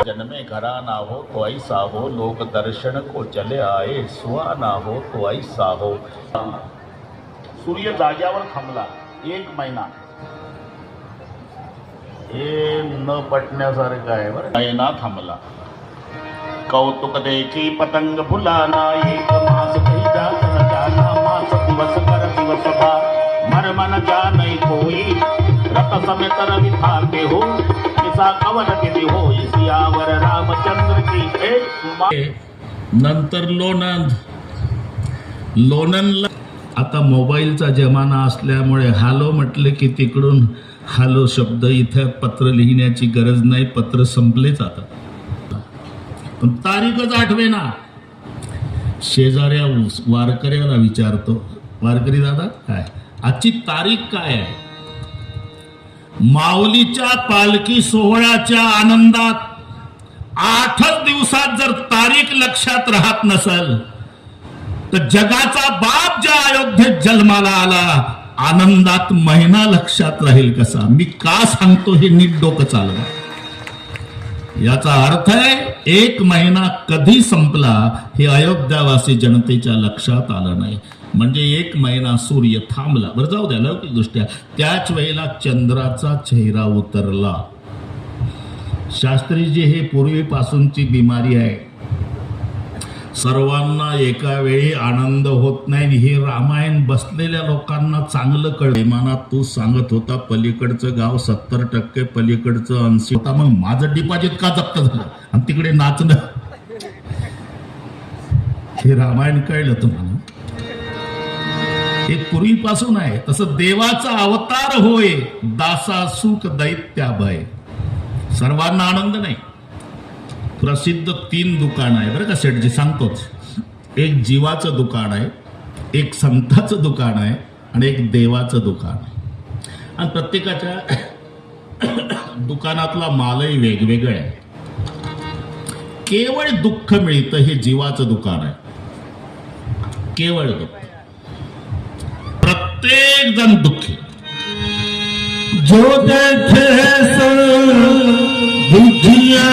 जन्मे घराना हो तो ऐसा हो, लोक दर्शन को चले आए, सुहाना हो तो ऐसा हो. सूर्य जाग्यावर थांबला 1 महिना. हे न पटण्यासारखं आहे बरं. महिना थांबला. कौतुक देखी पतंग फुलाना, एक मास कैदा न जाना, मास दिवस कर दिवस भा, मर मन जानै कोई, रत समेत रवि थाके हो, किसा कवन किती हो, सियावर रामचंद्र की एक. नंतर लोणंदला आता मोबाईलचा जमाना असल्यामुळे हालो म्हटले की तिकडून हालो शब्द, इथे पत्र लिहिण्याची गरज नाही, पत्र संपलेच आता. पण तारीखच आठवेना. शेजाऱ्या वारकऱ्याला विचारतो, वारकरी दादा काय आजची तारीख काय आहे? माऊलीच्या पालखी सोहळ्याच्या आनंदात 8 दिवसात जर तारीख लक्षात राहत नसेल तर जगाचा बाप ज्या अयोध्येत जन्माला आला, आनंदात महिना लक्षात राहील कसा? मी का सांगतो हे नीट डोकं चालवा. याचा अर्थ आहे 1 महिना कधी संपला हे अयोध्यावासी जनतेच्या लक्षात आलं नाही. म्हणजे 1 महिना सूर्य थांबला. बरं जाऊ द्या लौकिक दृष्ट्या. त्याच वेळेला चंद्राचा चेहरा उतरला. शास्त्रीजी हे पूर्वीपासूनची बिमारी आहे. सर्वांना एका वेळी आनंद होत नाही. हे रामायण बसलेल्या लोकांना चांगलं कळले. मनात तू सांगत होता पलीकडचं गाव 70%, पलीकडचं 80 होता, मग माझं डिपॉझिट का जप्त झालं आणि तिकडे नाचणं? हे रामायण कळलं तुम्हाला? हे पूर्वीपासून आहे. तसं देवाचा अवतार होय, दासा सुख दैत्या भय. सर्वांना आनंद नाही. प्रसिद्ध 3 दुकान आहे बरं का सेठजी, सांगतोच. एक जीवाचं दुकान आहे, एक संताचं दुकान आहे आणि एक देवाचं दुकान आहे. आणि प्रत्येकाच्या दुकानातला मालही वेगवेगळा आहे. केवळ दुःख मिळतं हे जीवाचं दुकान आहे. केवळ दुःख. प्रत्येक जण दुःखी. जो देखे दुखिया